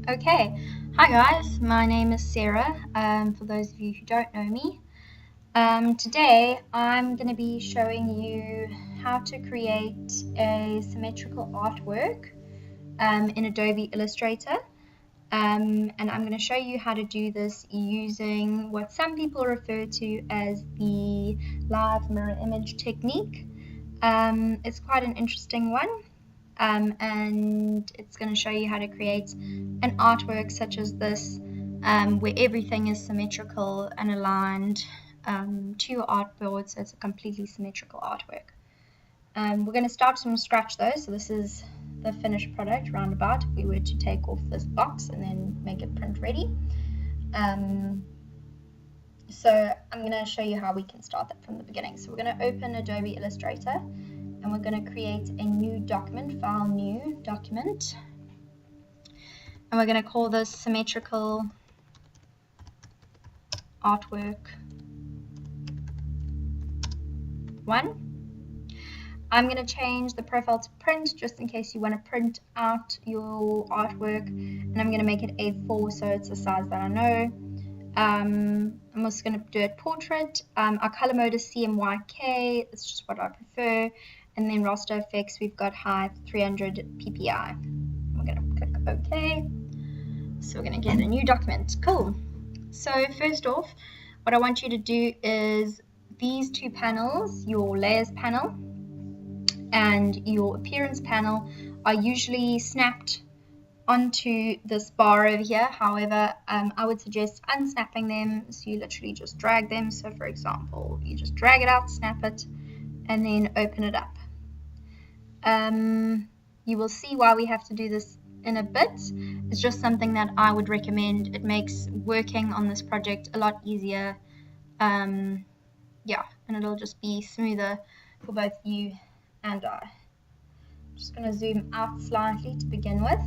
Okay, hi guys, my name is Sarah, for those of you who don't know me. Today I'm going to be showing you how to create a symmetrical artwork in Adobe Illustrator, and I'm going to show you how to do this using what some people refer to as the live mirror image technique. It's quite an interesting one. And it's going to show you how to create an artwork such as this, where everything is symmetrical and aligned to your artboard, so it's a completely symmetrical artwork. We're going to start from scratch though, so this is the finished product roundabout if we were to take off this box and then make it print ready. So I'm going to show you how we can start that from the beginning. So we're going to open Adobe Illustrator, and we're going to create a new document, file new document, and we're going to call this Symmetrical Artwork 1. I'm going to change the profile to print just in case you want to print out your artwork, and I'm going to make it A4 so it's a size that I know. I'm also going to do it portrait. Our color mode is CMYK, it's just what I prefer. And then raster effects, we've got high 300 ppi. We're going to click OK. So we're going to get a new document. Cool. So first off, what I want you to do is these two panels, your layers panel and your appearance panel, are usually snapped onto this bar over here. However, I would suggest unsnapping them, so you literally just drag them. So for example, you just drag it out, snap it, and then open it up. You will see why we have to do this in a bit. It's just something that I would recommend. It makes working on this project a lot easier. Yeah, and it'll just be smoother for both you and I. I'm just going to zoom out slightly to begin with.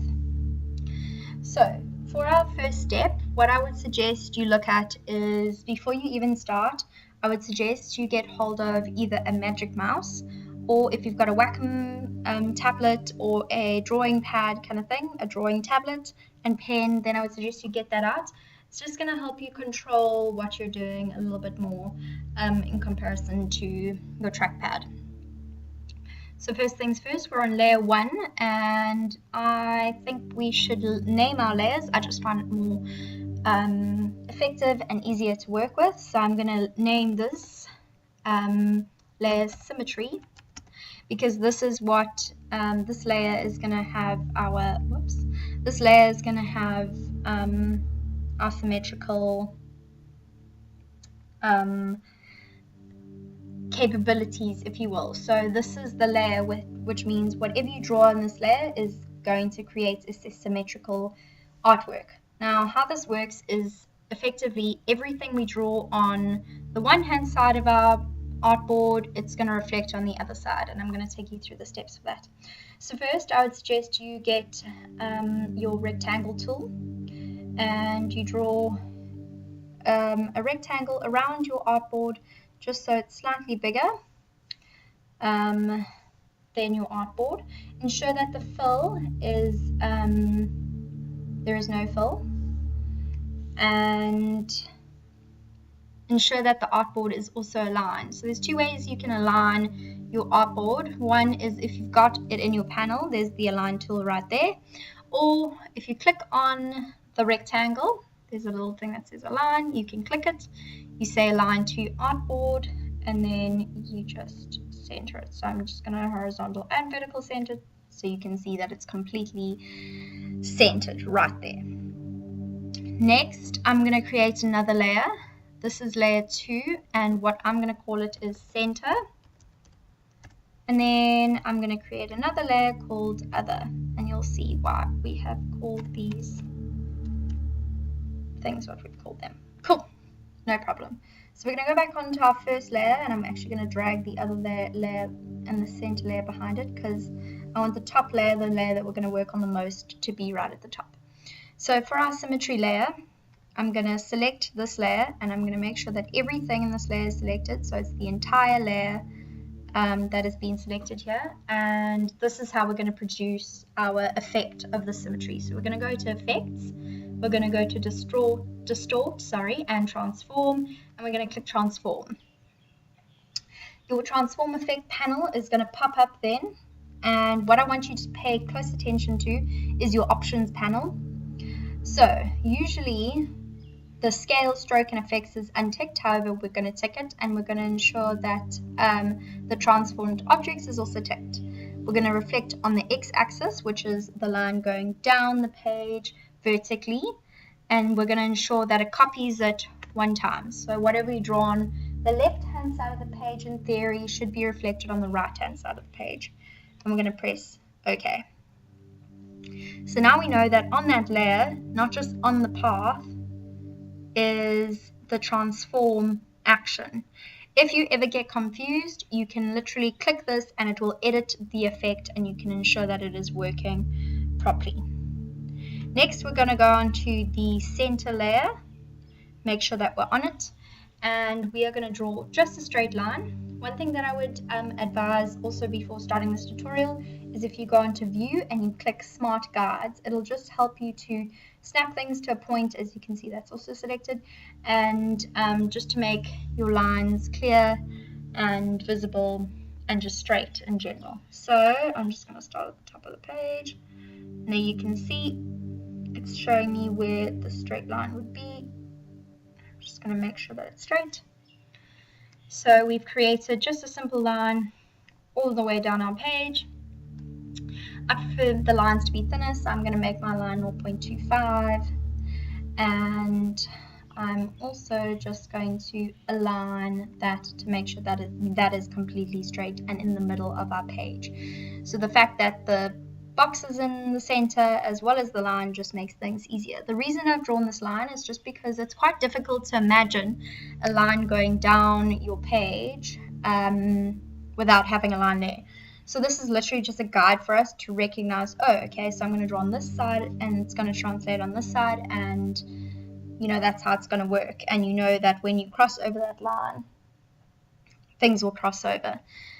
So for our first step, what I would suggest you look at is, before you even start, I would suggest you get hold of either a magic mouse, or if you've got a Wacom tablet or a drawing pad kind of thing, a drawing tablet and pen, then I would suggest you get that out. It's just going to help you control what you're doing a little bit more in comparison to your trackpad. So first things first, we're on layer 1, and I think we should name our layers. I just find it more effective and easier to work with. So I'm going to name this layer Symmetry, because this is what this layer is going to have our, this layer is going to have our symmetrical capabilities, if you will. So this is the layer which means whatever you draw on this layer is going to create a symmetrical artwork. Now, how this works is effectively everything we draw on the one hand side of our artboard, it's going to reflect on the other side, and I'm going to take you through the steps for that. So first, I would suggest you get your rectangle tool, and you draw a rectangle around your artboard just so it's slightly bigger than your artboard. Ensure that the fill is, there is no fill, and ensure that the artboard is also aligned. So there's two ways you can align your artboard. One is if you've got it in your panel, there's the align tool right there, or if you click on the rectangle, there's a little thing that says align, you can click it, you say align to artboard, and then you just center it. So I'm just going to horizontal and vertical center so you can see that it's completely centered right there. Next, I'm going to create another layer. This is layer 2, and what I'm going to call it is center. And then I'm going to create another layer called other, and you'll see why we have called these things what we've called them. Cool, no problem. So we're going to go back onto our first layer, and I'm actually going to drag the other layer and the center layer behind it, because I want the top layer, the layer that we're going to work on the most, to be right at the top. So for our symmetry layer, I'm going to select this layer, and I'm going to make sure that everything in this layer is selected, so it's the entire layer that has been selected here, and this is how we're going to produce our effect of the symmetry. So we're going to go to Effects, we're going to go to Distort, and Transform, and we're going to click Transform. Your Transform Effect panel is going to pop up then, and what I want you to pay close attention to is your Options panel. So usually the Scale, Stroke, and Effects is unticked. However, we're going to tick it, and we're going to ensure that the Transformed Objects is also ticked. We're going to reflect on the X-axis, which is the line going down the page vertically, and we're going to ensure that it copies it 1 time. So whatever you draw on the left-hand side of the page, in theory, should be reflected on the right-hand side of the page. And we're going to press OK. So now we know that on that layer, not just on the path, is the transform action. If you ever get confused, you can literally click this and it will edit the effect, and you can ensure that it is working properly. Next, we're going to go on to the center layer, make sure that we're on it, and we are going to draw just a straight line. One thing that I would advise also before starting this tutorial is if you go into View and you click Smart Guides, it'll just help you to snap things to a point. As you can see, that's also selected, and just to make your lines clear and visible and just straight in general. So I'm just going to start at the top of the page. Now you can see it's showing me where the straight line would be. I'm just going to make sure that it's straight. So we've created just a simple line all the way down our page. I prefer the lines to be thinner, so I'm going to make my line 0.25, and I'm also just going to align that to make sure that that is completely straight and in the middle of our page. So the fact that the box is in the center as well as the line just makes things easier. The reason I've drawn this line is just because it's quite difficult to imagine a line going down your page without having a line there. So this is literally just a guide for us to recognize, oh, okay, so I'm going to draw on this side and it's going to translate on this side, and you know that's how it's going to work. And you know that when you cross over that line, things will cross over.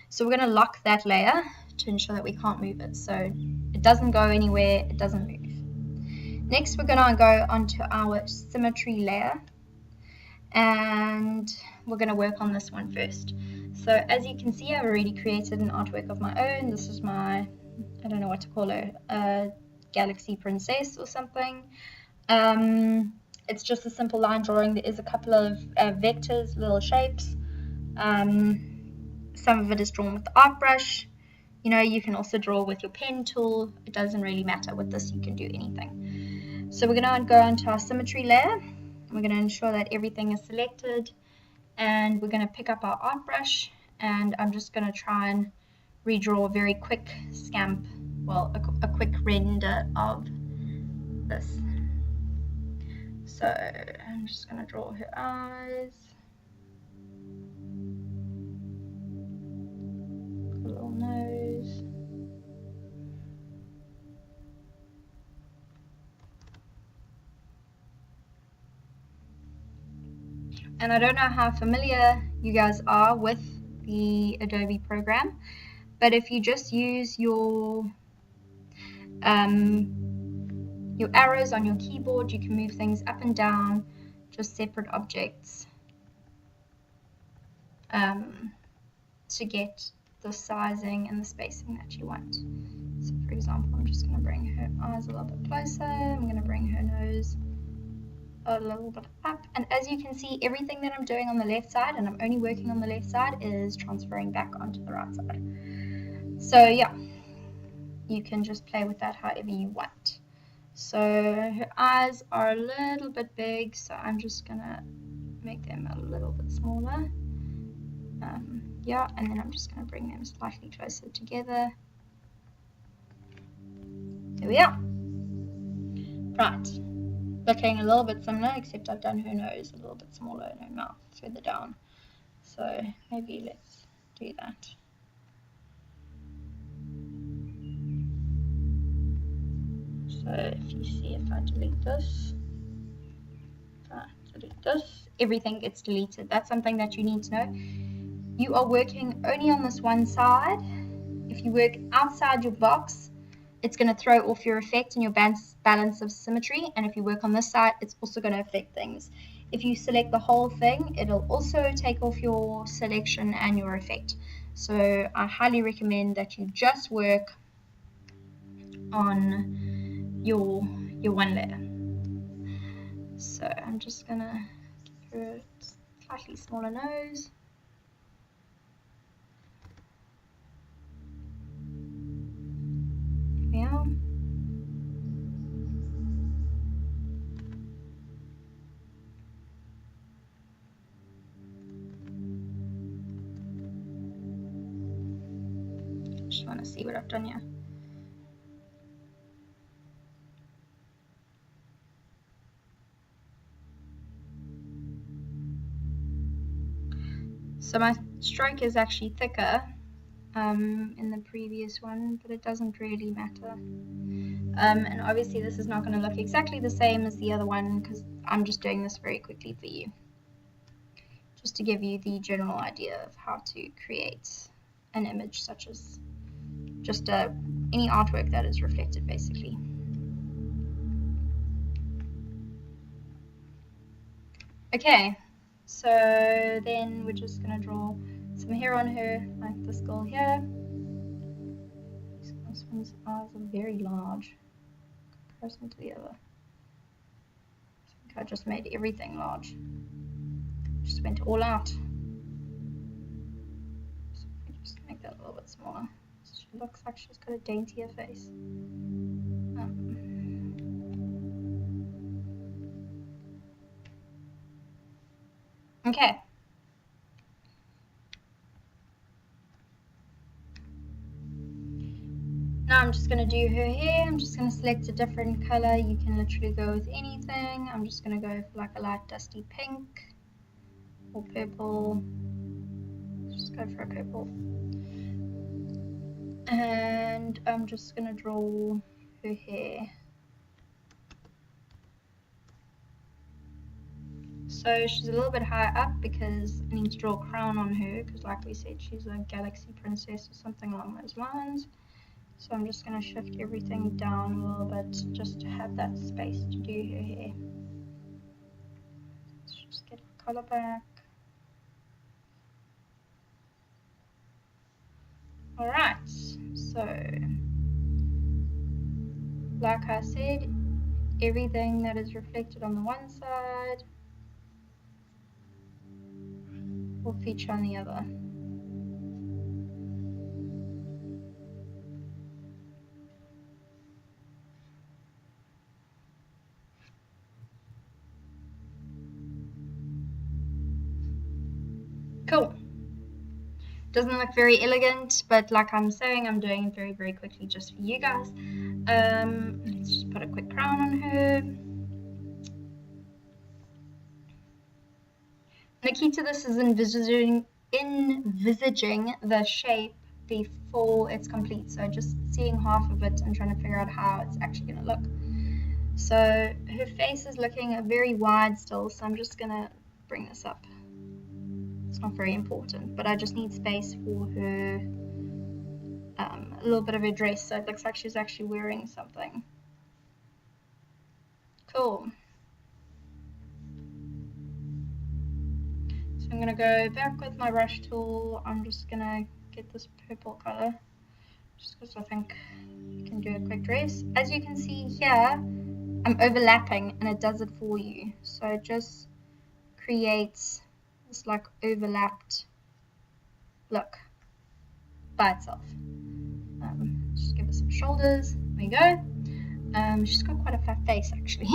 So we're going to lock that layer to ensure that we can't move it, so it doesn't go anywhere, it doesn't move. Next, we're going to go onto our symmetry layer, and we're going to work on this one first. So as you can see, I've already created an artwork of my own. This is my, I don't know what to call her, Galaxy Princess or something. It's just a simple line drawing. There is a couple of vectors, little shapes. Some of it is drawn with the art brush. You know, you can also draw with your pen tool. It doesn't really matter. With this, you can do anything. So we're going to go onto our symmetry layer. We're going to ensure that everything is selected, and we're going to pick up our art brush, and I'm just going to try and redraw a very quick scamp, well, a quick render of this. So I'm just going to draw her eyes, a little nose, and I don't know how familiar you guys are with the Adobe program, but if you just use your arrows on your keyboard, you can move things up and down, just separate objects, to get the sizing and the spacing that you want. So for example, I'm just going to bring her eyes a little bit closer, I'm going to bring her nose a little bit up, and as you can see, everything that I'm doing on the left side, and I'm only working on the left side, is transferring back onto the right side. So yeah, you can just play with that however you want. So her eyes are a little bit big, so I'm just gonna make them a little bit smaller. Yeah, and then I'm just gonna bring them slightly closer together. There we are. Right. Looking a little bit similar, except I've done her nose a little bit smaller and her mouth further down. So maybe let's do that. So if you see, if I delete this, everything gets deleted. That's something that you need to know. you are working only on this one side. If you work outside your box, it's going to throw off your effect and your balance of symmetry. And if you work on this side, it's also going to affect things. If you select the whole thing, it'll also take off your selection and your effect. So I highly recommend that you just work on your one layer. So I'm just going to give her a slightly smaller nose. There we are. Just want to see what I've done here. So my stroke is actually thicker in the previous one, but it doesn't really matter. And obviously this is not going to look exactly the same as the other one because I'm just doing this very quickly for you, just to give you the general idea of how to create an image such as just any artwork that is reflected basically. Okay, so then we're just going to draw some hair on her, like this girl here. This one's eyes are very large in comparison to the other. I think I just made everything large. Just went all out. So just make that a little bit smaller. She looks like she's got a daintier face. Okay. Now I'm just going to do her hair. I'm just going to select a different color. You can literally go with anything. I'm just going to go for like a light dusty pink or purple. Just go for a purple. And I'm just going to draw her hair. So she's a little bit higher up because I need to draw a crown on her because like we said, she's a galaxy princess or something along those lines. So I'm just going to shift everything down a little bit just to have that space to do her hair. Let's just get her color back. Alright, so like I said, everything that is reflected on the one side will feature on the other. Cool. Doesn't look very elegant, but like I'm saying, I'm doing it very, very quickly just for you guys. Let's just put a quick crown on her. The key to this is envisaging the shape before it's complete. So just seeing half of it and trying to figure out how it's actually going to look. So her face is looking very wide still, so I'm just going to bring this up. It's not very important, but I just need space for her, a little bit of her dress, so it looks like she's actually wearing something. Cool. So I'm going to go back with my brush tool. I'm just going to get this purple color, just because I think you can do a quick dress. As you can see here, I'm overlapping and it does it for you. So it just creates this like overlapped look by itself. Just give her some shoulders. There we go. She's got quite a fat face actually.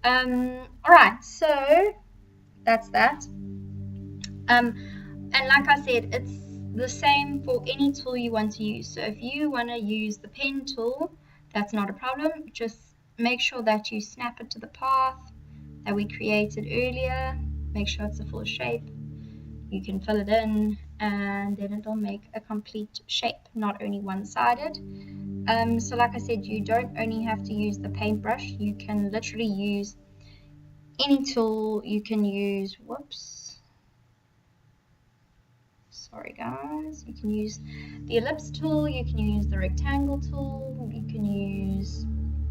Alright, so that's that. And like I said, it's the same for any tool you want to use. So if you want to use the pen tool, that's not a problem. Just make sure that you snap it to the path that we created earlier. Make sure it's a full shape. You can fill it in and then it'll make a complete shape, not only one-sided. So like I said, you don't only have to use the paintbrush. You can literally use any tool. You can use, sorry guys, you can use the ellipse tool, you can use the rectangle tool, you can use,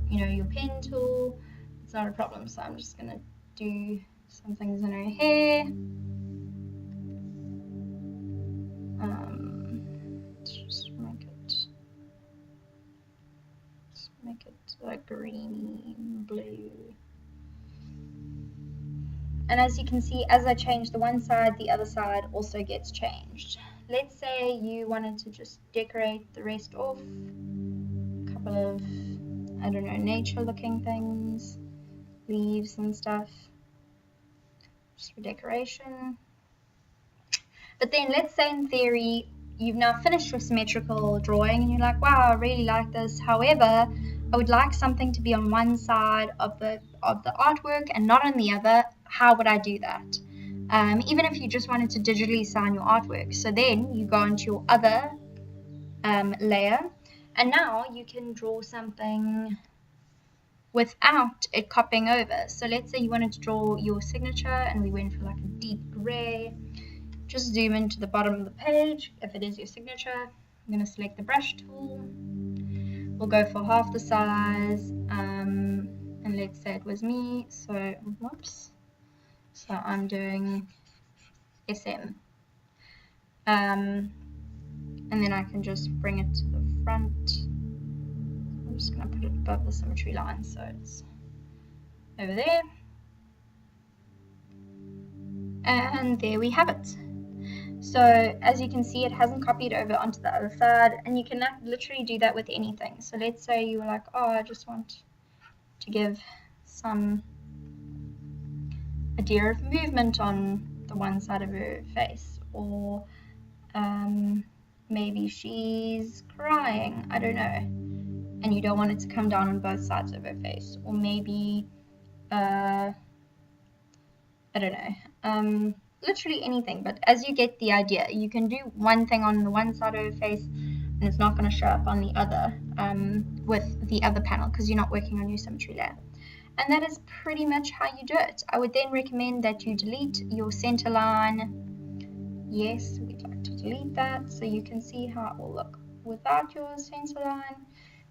you know, your pen tool. It's not a problem. So I'm just gonna do some things in her hair. Just make it like greeny blue. And as you can see, as I change the one side, the other side also gets changed. Let's say you wanted to just decorate the rest off. A couple of, I don't know, nature looking things, leaves and stuff, just for decoration. But then let's say in theory, you've now finished your symmetrical drawing and you're like, wow, I really like this. However, I would like something to be on one side of the artwork and not on the other. How would I do that? Even if you just wanted to digitally sign your artwork. So then you go into your other layer, and now you can draw something without it copying over. So let's say you wanted to draw your signature and we went for like a deep gray. Just zoom into the bottom of the page. If it is your signature, I'm going to select the brush tool. We'll go for half the size, and let's say it was me, so whoops, so I'm doing SM, and then I can just bring it to the front. I'm just going to put it above the symmetry line so it's over there, and there we have it. So as you can see, it hasn't copied over onto the other side, and you can literally do that with anything. So let's say you were like, oh, I just want to give some idea of movement on the one side of her face, or maybe she's crying, I don't know, and you don't want it to come down on both sides of her face, or maybe I don't know, literally anything. But as you get the idea, you can do one thing on the one side of your face and it's not going to show up on the other with the other panel because you're not working on your symmetry layer. And that is pretty much how you do it. I would then recommend that you delete your center line. Yes, we'd like to delete that so you can see how it will look without your center line.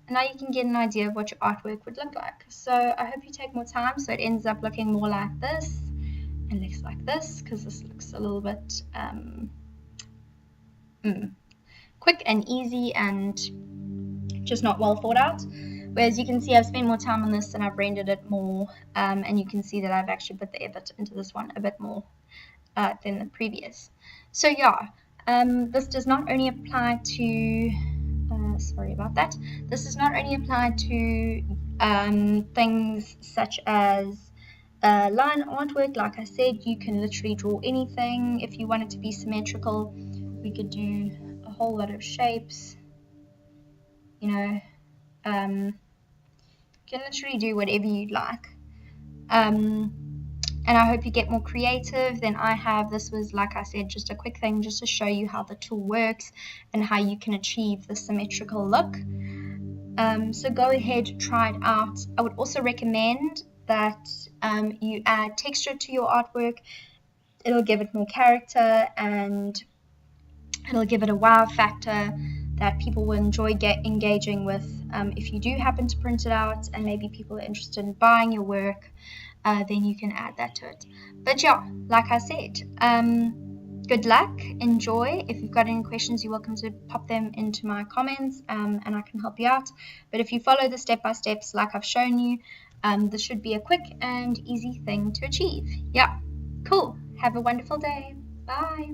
And now you can get an idea of what your artwork would look like. So I hope you take more time so it ends up looking more like this. It looks like this because this looks a little bit quick and easy and just not well thought out. Whereas you can see I've spent more time on this and I've rendered it more, and you can see that I've actually put the effort into this one a bit more than the previous. So yeah, this does not only apply to sorry about that. This does not only apply to things such as line artwork. Like I said, you can literally draw anything. If you want it to be symmetrical, we could do a whole lot of shapes, you know, you can literally do whatever you'd like, and I hope you get more creative than I have. This was, like I said, just a quick thing just to show you how the tool works and how you can achieve the symmetrical look. So go ahead, try it out. I would also recommend that you add texture to your artwork. It'll give it more character and it'll give it a wow factor that people will enjoy engaging with. If you do happen to print it out and maybe people are interested in buying your work, then you can add that to it. But yeah, like I said, good luck, enjoy. If you've got any questions, you're welcome to pop them into my comments, and I can help you out. But if you follow the step-by-steps like I've shown you, this should be a quick and easy thing to achieve. Yeah, cool. Have a wonderful day. Bye.